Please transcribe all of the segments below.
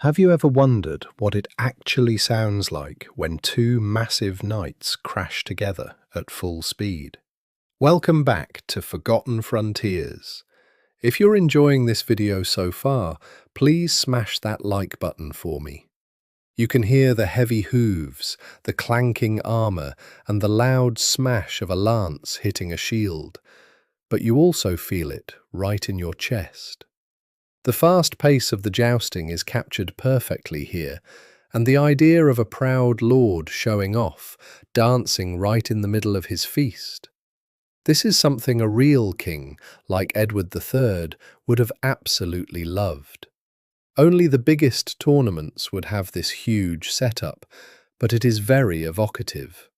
Have you ever wondered what it actually sounds like when two massive knights crash together at full speed? Welcome back to Forgotten Frontiers. If you're enjoying this video so far, please smash that like button for me. You can hear the heavy hooves, the clanking armor, and the loud smash of a lance hitting a shield, but you also feel it right in your chest. The fast pace of the jousting is captured perfectly here, and the idea of a proud lord showing off, dancing right in the middle of his feast. This is something a real king, like Edward III, would have absolutely loved. Only the biggest tournaments would have this huge setup, but it is very evocative.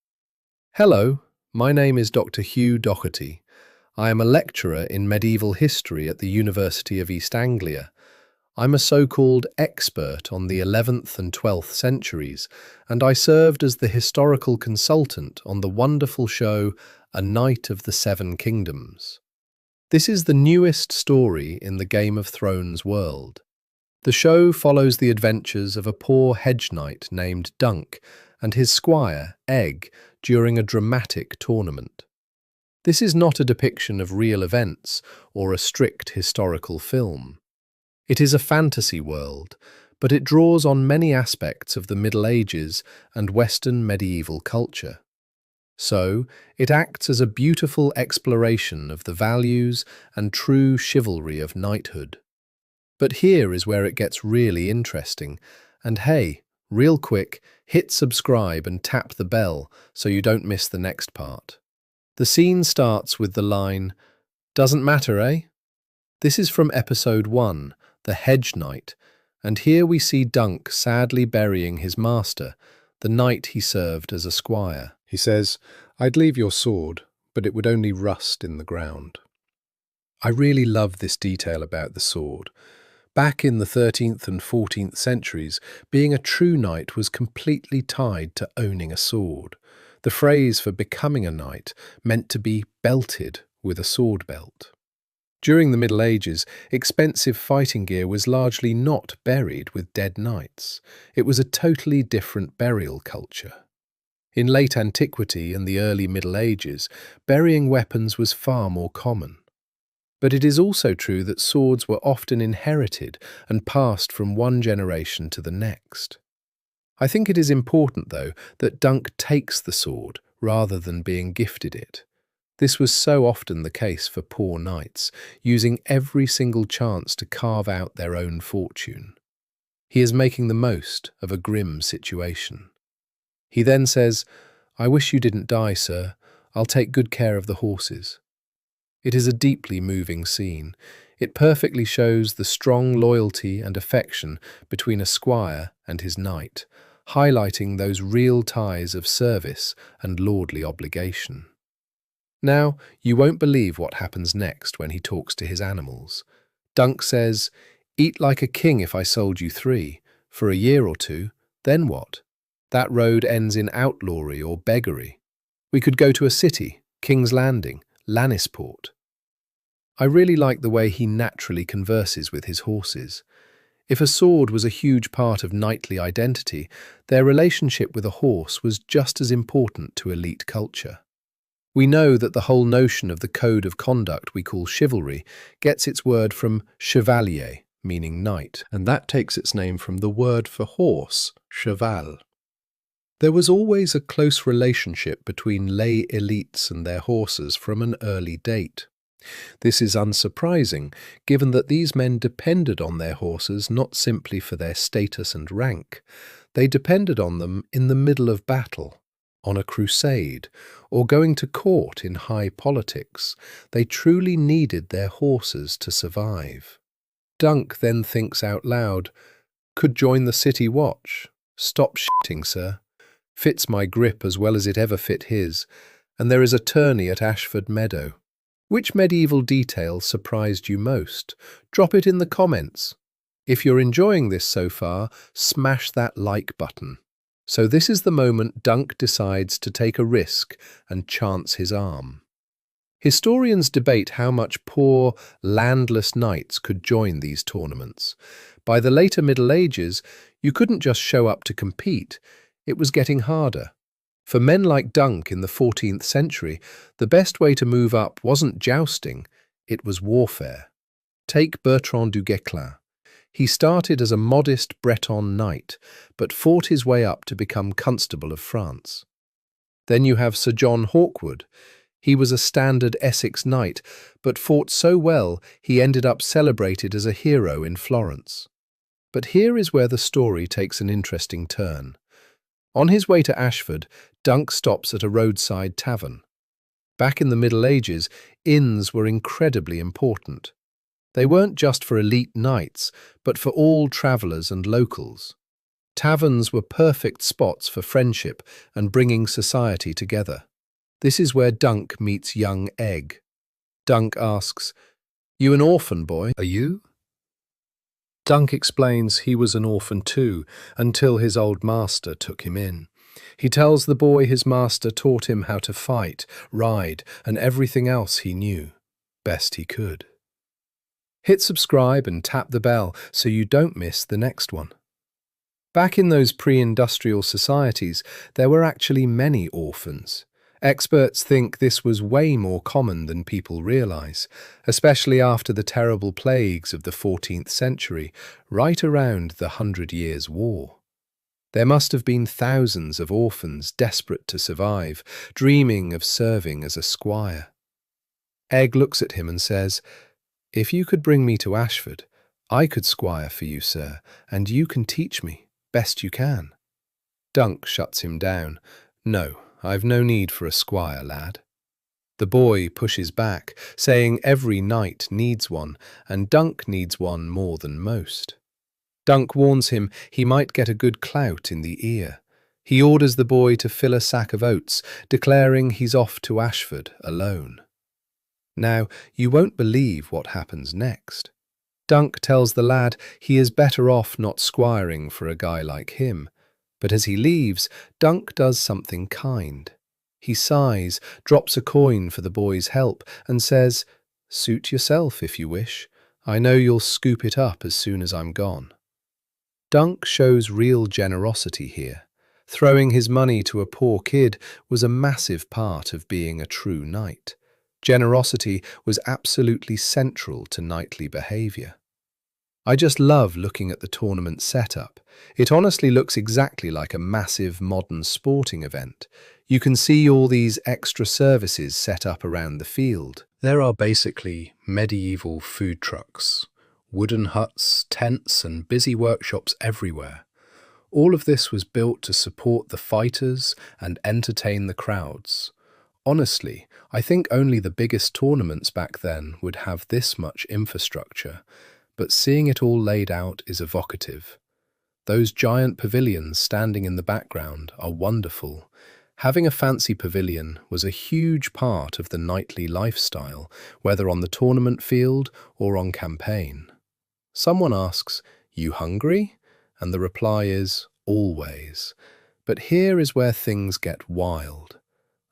Hello, my name is Dr. Hugh Doherty. I am a lecturer in medieval history at the University of East Anglia. I'm a so-called expert on the 11th and 12th centuries, and I served as the historical consultant on the wonderful show A Knight of the Seven Kingdoms. This is the newest story in the Game of Thrones world. The show follows the adventures of a poor hedge knight named Dunk and his squire, Egg, during a dramatic tournament. This is not a depiction of real events or a strict historical film. It is a fantasy world, but it draws on many aspects of the Middle Ages and Western medieval culture. So, it acts as a beautiful exploration of the values and true chivalry of knighthood. But here is where it gets really interesting, and hey, real quick, hit subscribe and tap the bell so you don't miss the next part. The scene starts with the line, "Doesn't matter, eh?" This is from episode 1, The Hedge Knight, and here we see Dunk sadly burying his master, the knight he served as a squire. He says, "I'd leave your sword, but it would only rust in the ground." I really love this detail about the sword. Back in the 13th and 14th centuries, being a true knight was completely tied to owning a sword. The phrase for becoming a knight meant to be belted with a sword belt. During the Middle Ages, expensive fighting gear was largely not buried with dead knights. It was a totally different burial culture. In late antiquity and the early Middle Ages, burying weapons was far more common. But it is also true that swords were often inherited and passed from one generation to the next. I think it is important, though, that Dunk takes the sword rather than being gifted it. This was so often the case for poor knights, using every single chance to carve out their own fortune. He is making the most of a grim situation. He then says, "I wish you didn't die, sir. I'll take good care of the horses." It is a deeply moving scene. It perfectly shows the strong loyalty and affection between a squire and his knight, highlighting those real ties of service and lordly obligation. Now, you won't believe what happens next when he talks to his animals. Dunk says, "Eat like a king if I sold you 3. For a year or 2, then what? That road ends in outlawry or beggary. We could go to a city, King's Landing, Lannisport." I really like the way he naturally converses with his horses. If a sword was a huge part of knightly identity, their relationship with a horse was just as important to elite culture. We know that the whole notion of the code of conduct we call chivalry gets its word from chevalier, meaning knight, and that takes its name from the word for horse, cheval. There was always a close relationship between lay elites and their horses from an early date. This is unsurprising, given that these men depended on their horses not simply for their status and rank. They depended on them in the middle of battle, on a crusade, or going to court in high politics. They truly needed their horses to survive. Dunk then thinks out loud, "Could join the city watch. Stop shitting, sir. Fits my grip as well as it ever fit his, and there is a tourney at Ashford Meadow." Which medieval detail surprised you most? Drop it in the comments. If you're enjoying this so far, smash that like button. So this is the moment Dunk decides to take a risk and chance his arm. Historians debate how much poor, landless knights could join these tournaments. By the later Middle Ages, you couldn't just show up to compete. It was getting harder. For men like Dunk in the 14th century, the best way to move up wasn't jousting, it was warfare. Take Bertrand du Guesclin. He started as a modest Breton knight, but fought his way up to become Constable of France. Then you have Sir John Hawkwood. He was a standard Essex knight, but fought so well he ended up celebrated as a hero in Florence. But here is where the story takes an interesting turn. On his way to Ashford, Dunk stops at a roadside tavern. Back in the Middle Ages, inns were incredibly important. They weren't just for elite knights, but for all travellers and locals. Taverns were perfect spots for friendship and bringing society together. This is where Dunk meets young Egg. Dunk asks, "You an orphan boy, are you?" Dunk explains he was an orphan too, until his old master took him in. He tells the boy his master taught him how to fight, ride, and everything else he knew, best he could. Hit subscribe and tap the bell so you don't miss the next one. Back in those pre-industrial societies, there were actually many orphans. Experts think this was way more common than people realize, especially after the terrible plagues of the 14th century, right around the 100 Years' War. There must have been thousands of orphans desperate to survive, dreaming of serving as a squire. Egg looks at him and says, "If you could bring me to Ashford, I could squire for you, sir, and you can teach me, best you can." Dunk shuts him down. "No, I've no need for a squire, lad." The boy pushes back, saying every knight needs one, and Dunk needs one more than most. Dunk warns him he might get a good clout in the ear. He orders the boy to fill a sack of oats, declaring he's off to Ashford alone. Now, you won't believe what happens next. Dunk tells the lad he is better off not squiring for a guy like him. But as he leaves, Dunk does something kind. He sighs, drops a coin for the boy's help, and says, "Suit yourself if you wish. I know you'll scoop it up as soon as I'm gone." Dunk shows real generosity here. Throwing his money to a poor kid was a massive part of being a true knight. Generosity was absolutely central to knightly behaviour. I just love looking at the tournament setup. It honestly looks exactly like a massive modern sporting event. You can see all these extra services set up around the field. There are basically medieval food trucks, wooden huts, tents, and busy workshops everywhere. All of this was built to support the fighters and entertain the crowds. Honestly, I think only the biggest tournaments back then would have this much infrastructure, but seeing it all laid out is evocative. Those giant pavilions standing in the background are wonderful. Having a fancy pavilion was a huge part of the knightly lifestyle, whether on the tournament field or on campaign. Someone asks, "You hungry?" And the reply is, "Always." But here is where things get wild.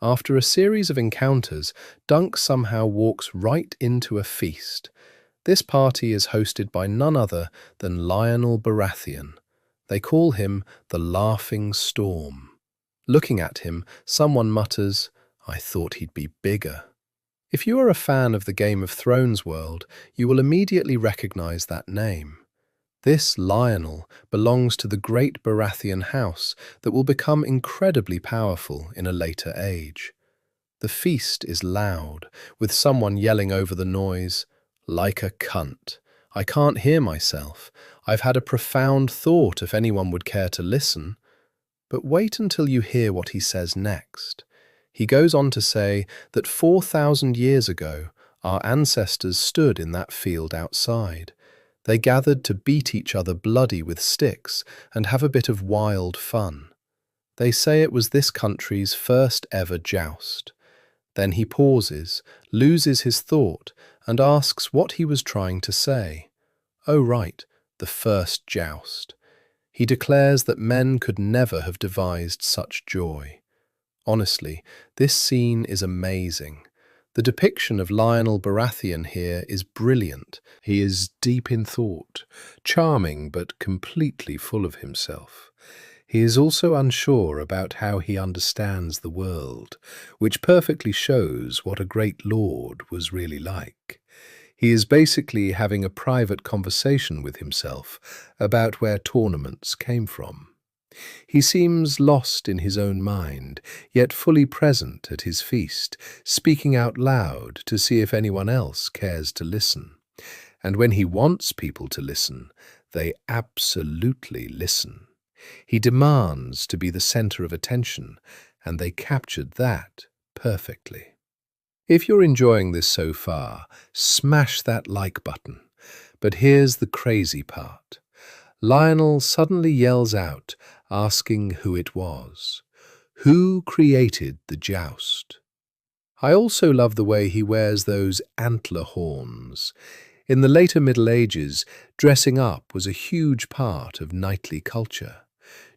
After a series of encounters, Dunk somehow walks right into a feast. This party is hosted by none other than Lionel Baratheon. They call him the Laughing Storm. Looking at him, someone mutters, "I thought he'd be bigger." If you are a fan of the Game of Thrones world, you will immediately recognize that name. This Lionel belongs to the great Baratheon house that will become incredibly powerful in a later age. The feast is loud, with someone yelling over the noise, "Like a cunt. I can't hear myself. I've had a profound thought if anyone would care to listen." But wait until you hear what he says next. He goes on to say that 4,000 years ago, our ancestors stood in that field outside. They gathered to beat each other bloody with sticks and have a bit of wild fun. They say it was this country's first ever joust. Then he pauses, loses his thought, and asks what he was trying to say. Oh right, the first joust. He declares that men could never have devised such joy. Honestly, this scene is amazing. The depiction of Lionel Baratheon here is brilliant. He is deep in thought, charming but completely full of himself. He is also unsure about how he understands the world, which perfectly shows what a great lord was really like. He is basically having a private conversation with himself about where tournaments came from. He seems lost in his own mind, yet fully present at his feast, speaking out loud to see if anyone else cares to listen. And when he wants people to listen, they absolutely listen. He demands to be the center of attention, and they captured that perfectly. If you're enjoying this so far, smash that like button. But here's the crazy part. Lionel suddenly yells out, asking who it was. Who created the joust? I also love the way he wears those antler horns. In the later Middle Ages, dressing up was a huge part of knightly culture.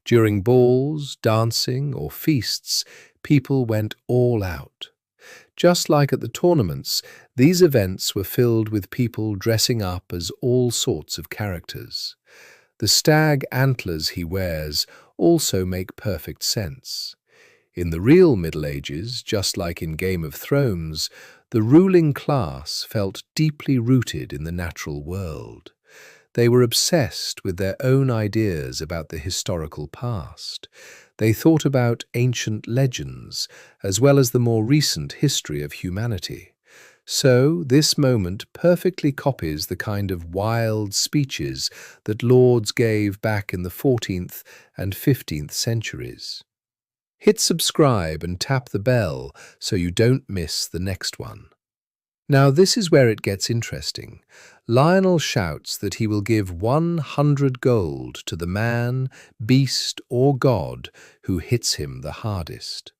During balls, dancing, or feasts, people went all out. Just like at the tournaments, these events were filled with people dressing up as all sorts of characters. The stag antlers he wears also make perfect sense. In the real Middle Ages, just like in Game of Thrones, the ruling class felt deeply rooted in the natural world. They were obsessed with their own ideas about the historical past. They thought about ancient legends, as well as the more recent history of humanity. So, this moment perfectly copies the kind of wild speeches that lords gave back in the 14th and 15th centuries. Hit subscribe and tap the bell so you don't miss the next one. Now this is where it gets interesting. Lionel shouts that he will give 100 gold to the man, beast or god who hits him the hardest.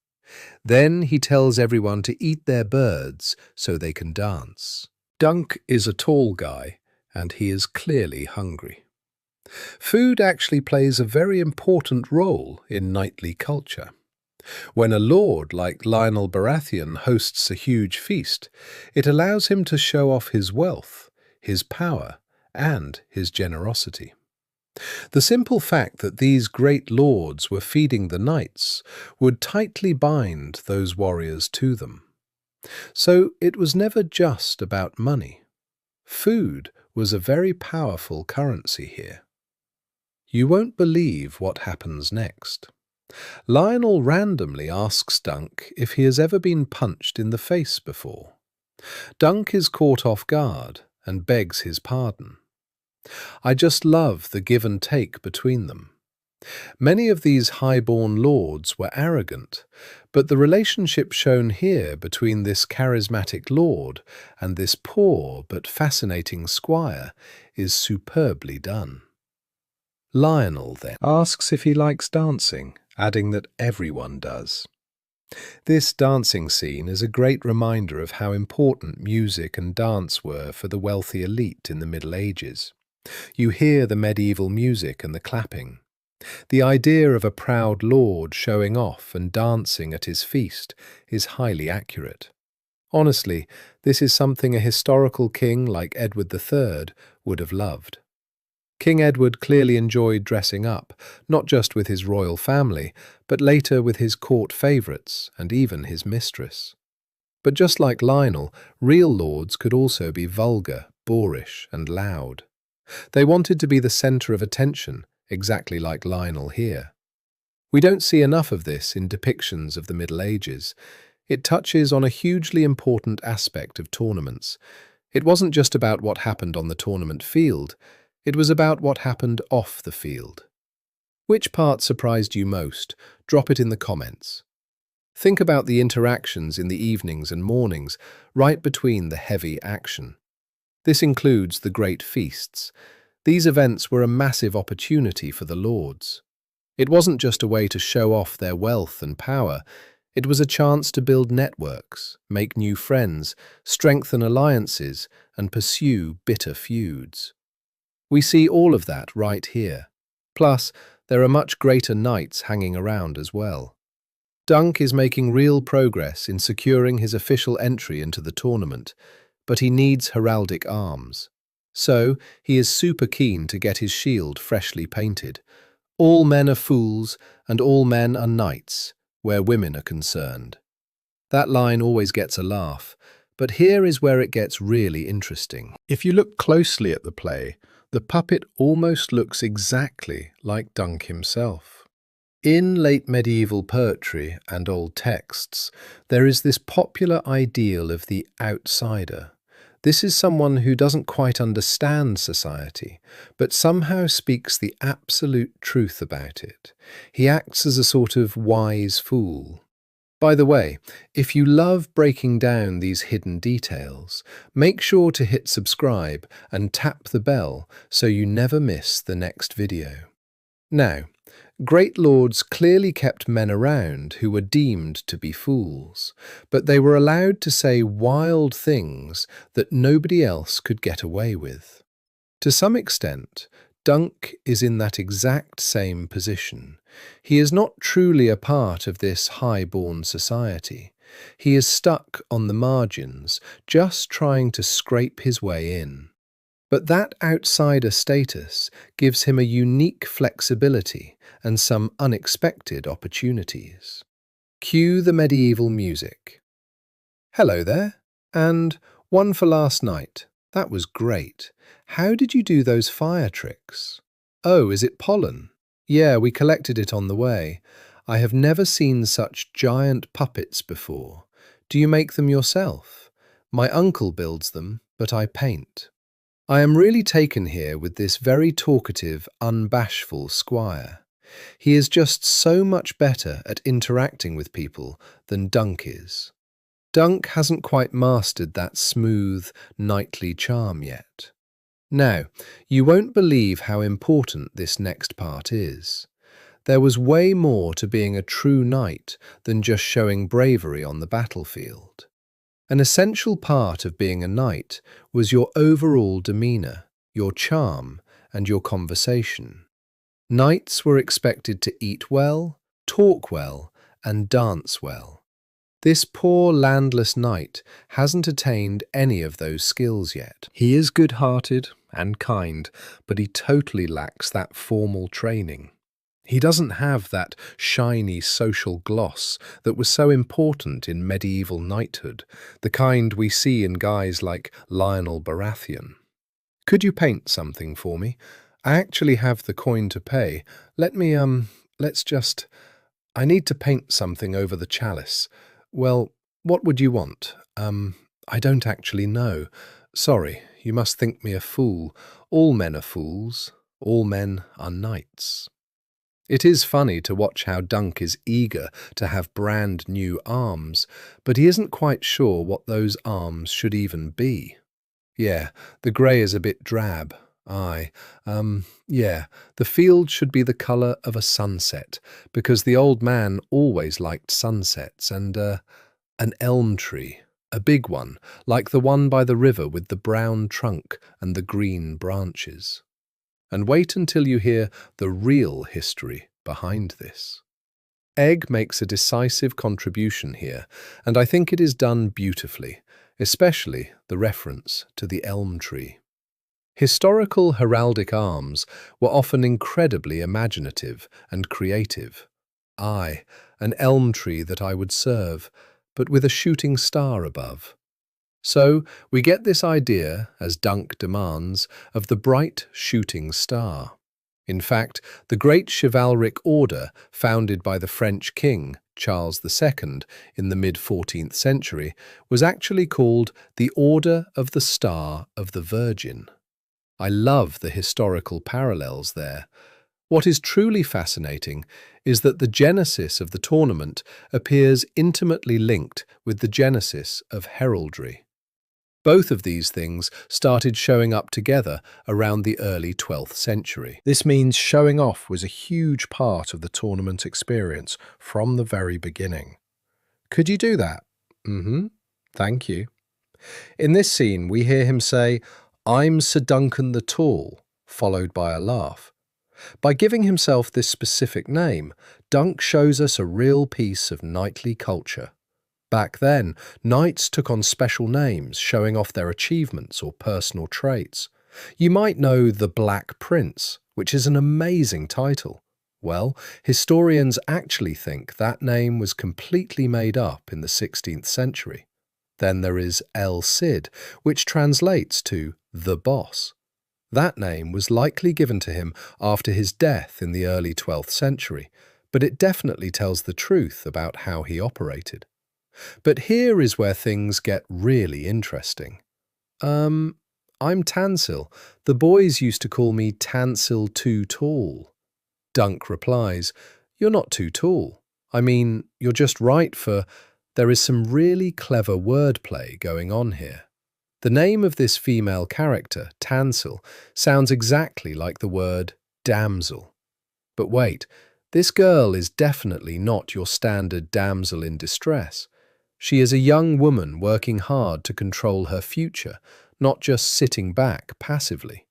Then he tells everyone to eat their birds so they can dance. Dunk is a tall guy and he is clearly hungry. Food actually plays a very important role in knightly culture. When a lord like Lionel Baratheon hosts a huge feast, it allows him to show off his wealth, his power, and his generosity. The simple fact that these great lords were feeding the knights would tightly bind those warriors to them. So it was never just about money. Food was a very powerful currency here. You won't believe what happens next. Lionel randomly asks Dunk if he has ever been punched in the face before. Dunk is caught off guard and begs his pardon. I just love the give and take between them. Many of these high-born lords were arrogant, but the relationship shown here between this charismatic lord and this poor but fascinating squire is superbly done. Lionel then asks if he likes dancing, adding that everyone does. This dancing scene is a great reminder of how important music and dance were for the wealthy elite in the Middle Ages. You hear the medieval music and the clapping. The idea of a proud lord showing off and dancing at his feast is highly accurate. Honestly, this is something a historical king like Edward III would have loved. King Edward clearly enjoyed dressing up, not just with his royal family, but later with his court favourites and even his mistress. But just like Lionel, real lords could also be vulgar, boorish and loud. They wanted to be the centre of attention, exactly like Lionel here. We don't see enough of this in depictions of the Middle Ages. It touches on a hugely important aspect of tournaments. It wasn't just about what happened on the tournament field, it was about what happened off the field. Which part surprised you most? Drop it in the comments. Think about the interactions in the evenings and mornings, right between the heavy action. This includes the great feasts. These events were a massive opportunity for the lords. It wasn't just a way to show off their wealth and power, it was a chance to build networks, make new friends, strengthen alliances, and pursue bitter feuds. We see all of that right here. Plus, there are much greater knights hanging around as well. Dunk is making real progress in securing his official entry into the tournament, but he needs heraldic arms. So, he is super keen to get his shield freshly painted. All men are fools, and all men are knights, where women are concerned. That line always gets a laugh, but here is where it gets really interesting. If you look closely at the play, the puppet almost looks exactly like Dunk himself. In late medieval poetry and old texts, there is this popular ideal of the outsider. This is someone who doesn't quite understand society, but somehow speaks the absolute truth about it. He acts as a sort of wise fool. By the way, if you love breaking down these hidden details, make sure to hit subscribe and tap the bell so you never miss the next video. Now, great lords clearly kept men around who were deemed to be fools, but they were allowed to say wild things that nobody else could get away with. To some extent, Dunk is in that exact same position. He is not truly a part of this high-born society. He is stuck on the margins, just trying to scrape his way in. But that outsider status gives him a unique flexibility and some unexpected opportunities. Cue the medieval music. Hello there, and one for last night. That was great. How did you do those fire tricks? Oh, is it pollen? Yeah, we collected it on the way. I have never seen such giant puppets before. Do you make them yourself? My uncle builds them, but I paint. I am really taken here with this very talkative, unbashful squire. He is just so much better at interacting with people than Dunk is. Dunk hasn't quite mastered that smooth, knightly charm yet. Now, you won't believe how important this next part is. There was way more to being a true knight than just showing bravery on the battlefield. An essential part of being a knight was your overall demeanour, your charm, and your conversation. Knights were expected to eat well, talk well, and dance well. This poor landless knight hasn't attained any of those skills yet. He is good-hearted and kind, but he totally lacks that formal training. He doesn't have that shiny social gloss that was so important in medieval knighthood, the kind we see in guys like Lionel Baratheon. Could you paint something for me? I actually have the coin to pay. I need to paint something over the chalice. Well, what would you want? I don't actually know. Sorry, you must think me a fool. All men are fools. All men are knights. It is funny to watch how Dunk is eager to have brand new arms, but he isn't quite sure what those arms should even be. Yeah, the grey is a bit drab. The field should be the colour of a sunset, because the old man always liked sunsets, and an elm tree, a big one, like the one by the river with the brown trunk and the green branches. And wait until you hear the real history behind this. Egg makes a decisive contribution here, and I think it is done beautifully, especially the reference to the elm tree. Historical heraldic arms were often incredibly imaginative and creative. An elm tree that I would serve, but with a shooting star above. So we get this idea, as Dunk demands, of the bright shooting star. In fact, the great chivalric order founded by the French king, Charles II, in the mid-14th century, was actually called the Order of the Star of the Virgin. I love the historical parallels there. What is truly fascinating is that the genesis of the tournament appears intimately linked with the genesis of heraldry. Both of these things started showing up together around the early 12th century. This means showing off was a huge part of the tournament experience from the very beginning. Could you do that? Thank you. In this scene, we hear him say, "I'm Sir Duncan the Tall," followed by a laugh. By giving himself this specific name, Dunk shows us a real piece of knightly culture. Back then, knights took on special names, showing off their achievements or personal traits. You might know the Black Prince, which is an amazing title. Well, historians actually think that name was completely made up in the 16th century. Then there is El Cid, which translates to the boss. That name was likely given to him after his death in the early 12th century, but it definitely tells the truth about how he operated. But here is where things get really interesting. I'm Tansil. The boys used to call me Tansil Too Tall. Dunk replies, "You're not too tall. I mean, you're just right for..." There is some really clever wordplay going on here. The name of this female character, Tansil, sounds exactly like the word damsel. But wait, this girl is definitely not your standard damsel in distress. She is a young woman working hard to control her future, not just sitting back passively.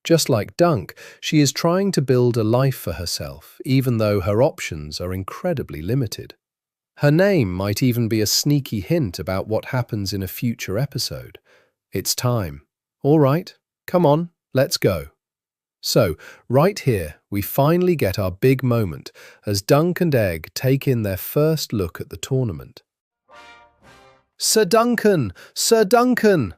Just like Dunk, she is trying to build a life for herself, even though her options are incredibly limited. Her name might even be a sneaky hint about what happens in a future episode. It's time. All right, come on, let's go. So, right here, we finally get our big moment as Dunk and Egg take in their first look at the tournament. Sir Duncan! Sir Duncan!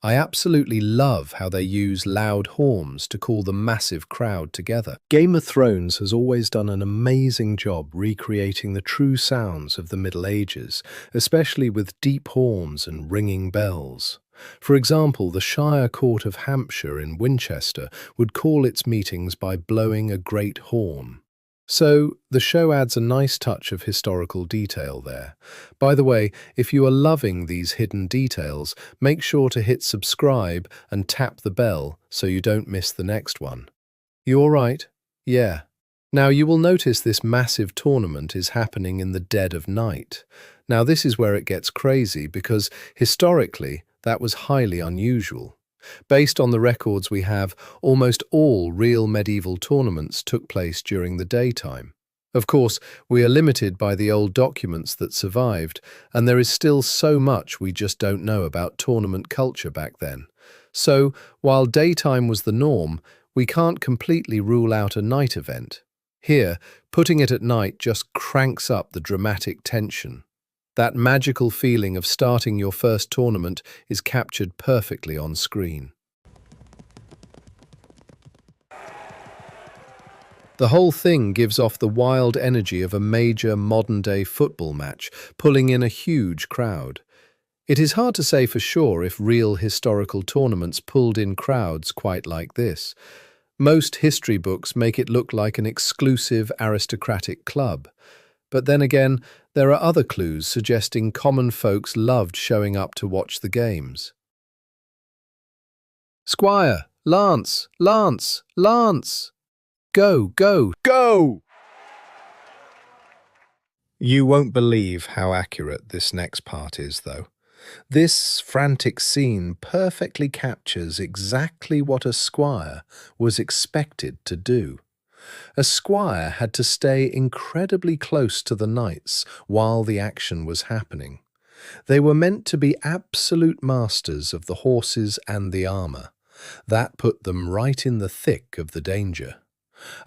I absolutely love how they use loud horns to call the massive crowd together. Game of Thrones has always done an amazing job recreating the true sounds of the Middle Ages, especially with deep horns and ringing bells. For example, the Shire Court of Hampshire in Winchester would call its meetings by blowing a great horn. So, the show adds a nice touch of historical detail there. By the way, if you are loving these hidden details, make sure to hit subscribe and tap the bell so you don't miss the next one. You all right? Yeah. Now, you will notice this massive tournament is happening in the dead of night. Now, this is where it gets crazy because, historically, that was highly unusual. Based on the records we have, almost all real medieval tournaments took place during the daytime. Of course, we are limited by the old documents that survived, and there is still so much we just don't know about tournament culture back then. So, while daytime was the norm, we can't completely rule out a night event. Here, putting it at night just cranks up the dramatic tension. That magical feeling of starting your first tournament is captured perfectly on screen. The whole thing gives off the wild energy of a major modern-day football match, pulling in a huge crowd. It is hard to say for sure if real historical tournaments pulled in crowds quite like this. Most history books make it look like an exclusive aristocratic club. But then again, there are other clues suggesting common folks loved showing up to watch the games. Squire! Lance! Lance! Lance! Go! Go! Go! You won't believe how accurate this next part is, though. This frantic scene perfectly captures exactly what a squire was expected to do. A squire had to stay incredibly close to the knights while the action was happening. They were meant to be absolute masters of the horses and the armour. That put them right in the thick of the danger.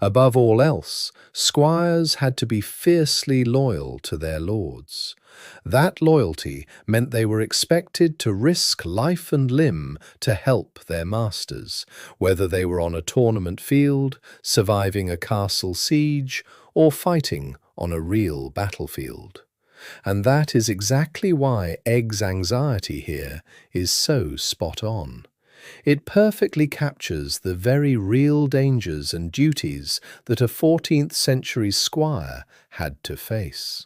Above all else, squires had to be fiercely loyal to their lords. That loyalty meant they were expected to risk life and limb to help their masters, whether they were on a tournament field, surviving a castle siege, or fighting on a real battlefield. And that is exactly why Egg's anxiety here is so spot on. It perfectly captures the very real dangers and duties that a 14th century squire had to face.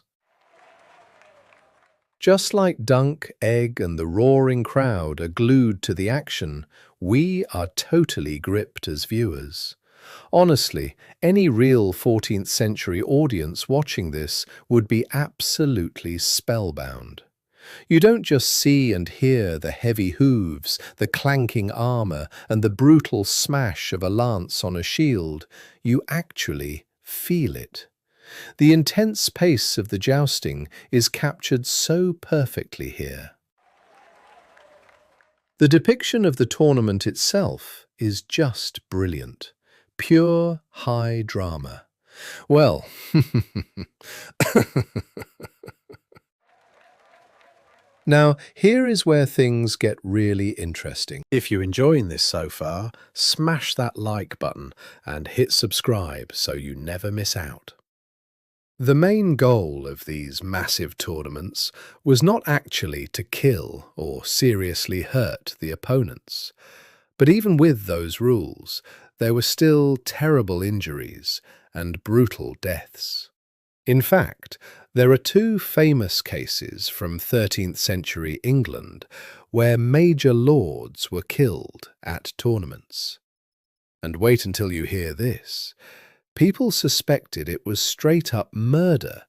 Just like Dunk, Egg, and the roaring crowd are glued to the action, we are totally gripped as viewers. Honestly, any real 14th century audience watching this would be absolutely spellbound. You don't just see and hear the heavy hooves, the clanking armor, and the brutal smash of a lance on a shield. You actually feel it. The intense pace of the jousting is captured so perfectly here. The depiction of the tournament itself is just brilliant. Pure high drama. Well, now here is where things get really interesting. If you're enjoying this so far, smash that like button and hit subscribe so you never miss out. The main goal of these massive tournaments was not actually to kill or seriously hurt the opponents. But even with those rules, there were still terrible injuries and brutal deaths. In fact, there are two famous cases from 13th century England where major lords were killed at tournaments. And wait until you hear this. People suspected it was straight-up murder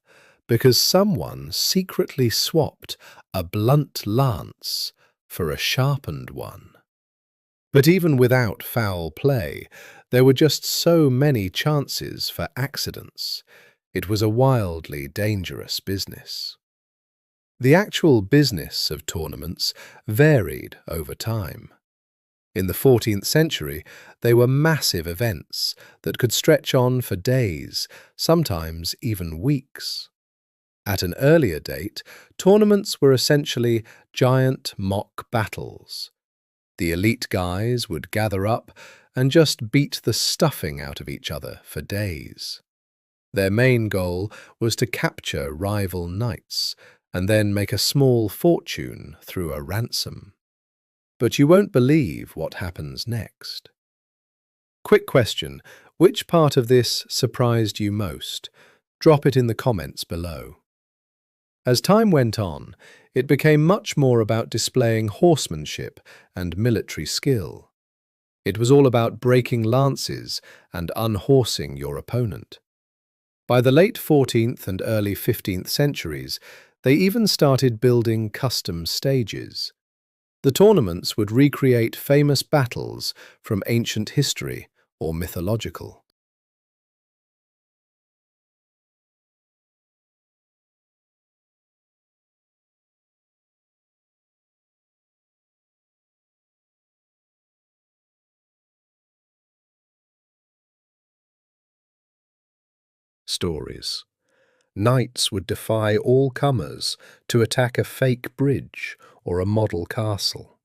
because someone secretly swapped a blunt lance for a sharpened one. But even without foul play, there were just so many chances for accidents. It was a wildly dangerous business. The actual business of tournaments varied over time. In the 14th century, they were massive events that could stretch on for days, sometimes even weeks. At an earlier date, tournaments were essentially giant mock battles. The elite guys would gather up and just beat the stuffing out of each other for days. Their main goal was to capture rival knights and then make a small fortune through a ransom. But you won't believe what happens next. Quick question, which part of this surprised you most? Drop it in the comments below. As time went on, it became much more about displaying horsemanship and military skill. It was all about breaking lances and unhorsing your opponent. By the late 14th and early 15th centuries, they even started building custom stages. The tournaments would recreate famous battles from ancient history or mythological. Stories. Knights would defy all comers to attack a fake bridge or a model castle.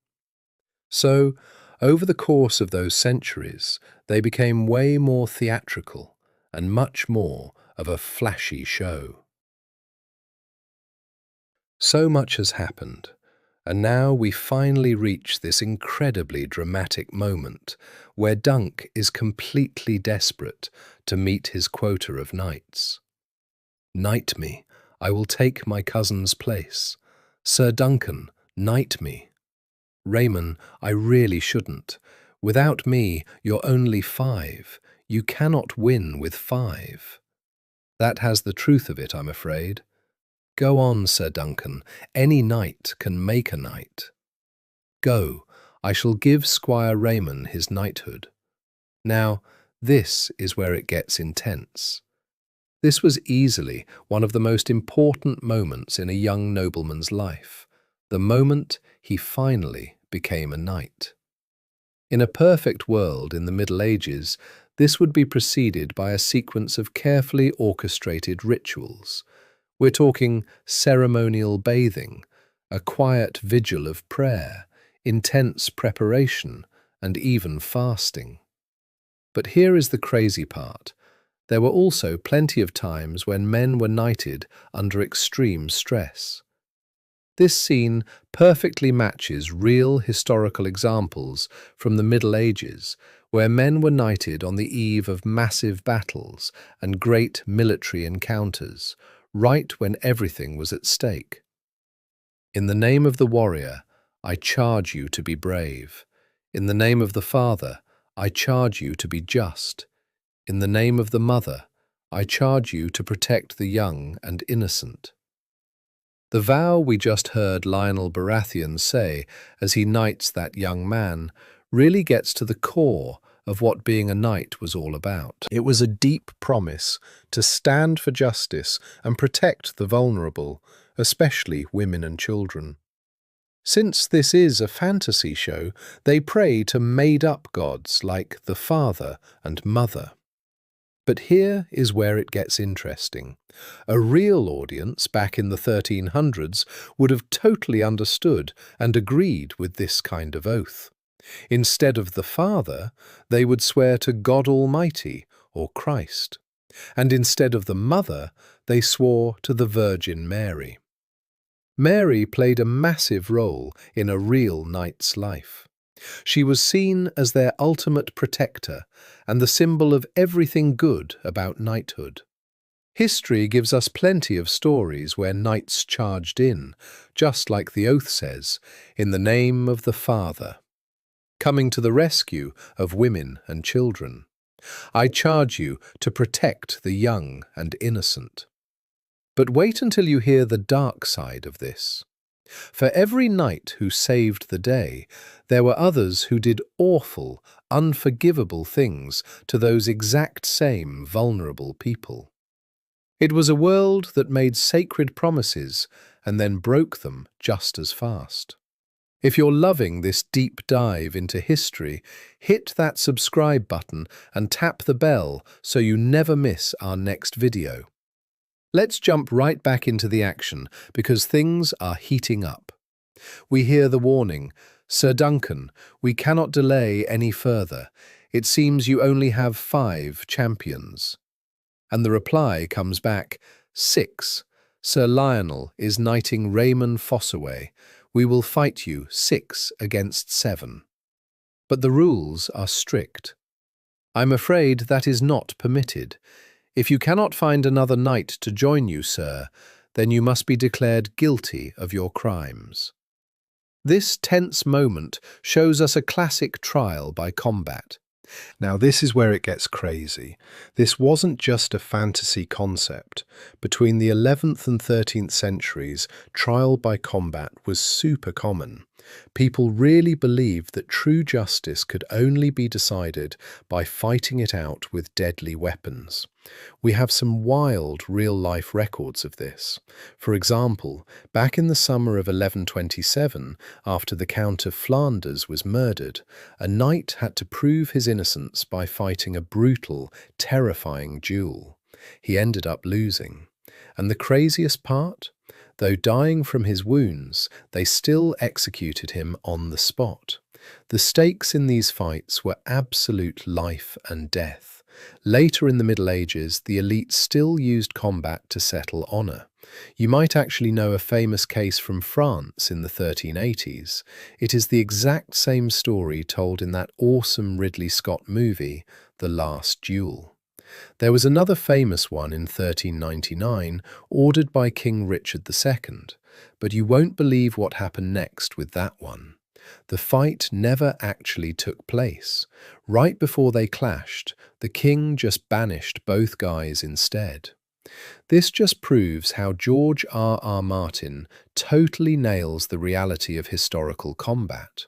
So, over the course of those centuries, they became way more theatrical and much more of a flashy show. So much has happened, and now we finally reach this incredibly dramatic moment where Dunk is completely desperate to meet his quota of knights. Knight me, I will take my cousin's place. Sir Duncan, knight me. Raymond, I really shouldn't. Without me, you're only 5. You cannot win with 5. That has the truth of it, I'm afraid. Go on, Sir Duncan. Any knight can make a knight. Go, I shall give Squire Raymond his knighthood. Now, this is where it gets intense. This was easily one of the most important moments in a young nobleman's life, the moment he finally became a knight. In a perfect world in the Middle Ages, this would be preceded by a sequence of carefully orchestrated rituals. We're talking ceremonial bathing, a quiet vigil of prayer, intense preparation, and even fasting. But here is the crazy part. There were also plenty of times when men were knighted under extreme stress. This scene perfectly matches real historical examples from the Middle Ages, where men were knighted on the eve of massive battles and great military encounters, right when everything was at stake. In the name of the warrior, I charge you to be brave. In the name of the father, I charge you to be just. In the name of the mother, I charge you to protect the young and innocent. The vow we just heard Lionel Baratheon say as he knights that young man really gets to the core of what being a knight was all about. It was a deep promise to stand for justice and protect the vulnerable, especially women and children. Since this is a fantasy show, they pray to made-up gods like the Father and Mother. But here is where it gets interesting. A real audience back in the 1300s would have totally understood and agreed with this kind of oath. Instead of the Father, they would swear to God Almighty or Christ. And instead of the Mother, they swore to the Virgin Mary. Mary played a massive role in a real knight's life. She was seen as their ultimate protector and the symbol of everything good about knighthood. History gives us plenty of stories where knights charged in, just like the oath says, in the name of the Father, coming to the rescue of women and children. I charge you to protect the young and innocent. But wait until you hear the dark side of this. For every knight who saved the day, there were others who did awful, unforgivable things to those exact same vulnerable people. It was a world that made sacred promises and then broke them just as fast. If you're loving this deep dive into history, hit that subscribe button and tap the bell so you never miss our next video. Let's jump right back into the action because things are heating up. We hear the warning, "Sir Duncan, we cannot delay any further. It seems you only have 5 champions." And the reply comes back, "6. Sir Lionel is knighting Raymond Fossaway. We will fight you 6 against 7. But the rules are strict. I'm afraid that is not permitted. If you cannot find another knight to join you, sir, then you must be declared guilty of your crimes." This tense moment shows us a classic trial by combat. Now this is where it gets crazy. This wasn't just a fantasy concept. Between the 11th and 13th centuries, trial by combat was super common. People really believed that true justice could only be decided by fighting it out with deadly weapons. We have some wild real-life records of this. For example, back in the summer of 1127, after the Count of Flanders was murdered, a knight had to prove his innocence by fighting a brutal, terrifying duel. He ended up losing. And the craziest part? Though dying from his wounds, they still executed him on the spot. The stakes in these fights were absolute life and death. Later in the Middle Ages, the elite still used combat to settle honour. You might actually know a famous case from France in the 1380s. It is the exact same story told in that awesome Ridley Scott movie, The Last Duel. There was another famous one in 1399, ordered by King Richard II, but you won't believe what happened next with that one. The fight never actually took place. Right before they clashed, the king just banished both guys instead. This just proves how George R.R. Martin totally nails the reality of historical combat.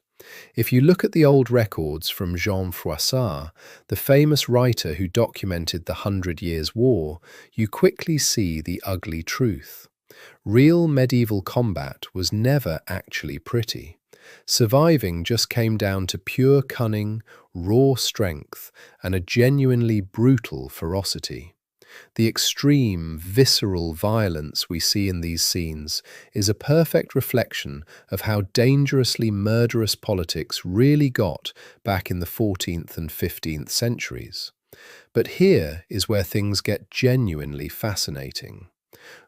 If you look at the old records from Jean Froissart, the famous writer who documented the 100 Years' War, you quickly see the ugly truth. Real medieval combat was never actually pretty. Surviving just came down to pure cunning, raw strength, and a genuinely brutal ferocity. The extreme, visceral violence we see in these scenes is a perfect reflection of how dangerously murderous politics really got back in the 14th and 15th centuries. But here is where things get genuinely fascinating.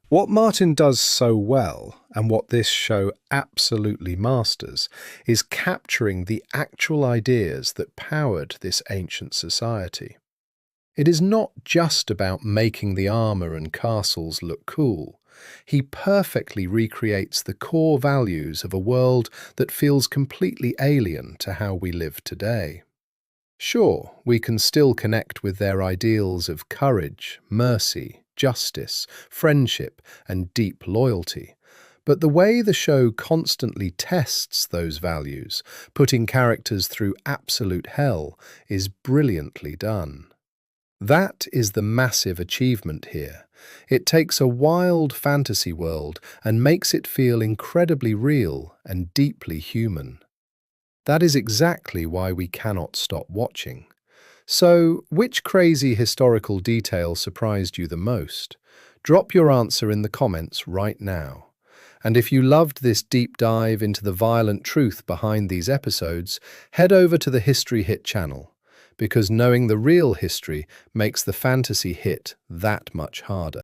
What Martin does so well, and what this show absolutely masters, is capturing the actual ideas that powered this ancient society. It is not just about making the armour and castles look cool. He perfectly recreates the core values of a world that feels completely alien to how we live today. Sure, we can still connect with their ideals of courage, mercy, justice, friendship, and deep loyalty. But the way the show constantly tests those values, putting characters through absolute hell, is brilliantly done. That is the massive achievement here. It takes a wild fantasy world and makes it feel incredibly real and deeply human. That is exactly why we cannot stop watching. So, which crazy historical detail surprised you the most? Drop your answer in the comments right now. And if you loved this deep dive into the violent truth behind these episodes, head over to the History Hit channel, because knowing the real history makes the fantasy hit that much harder.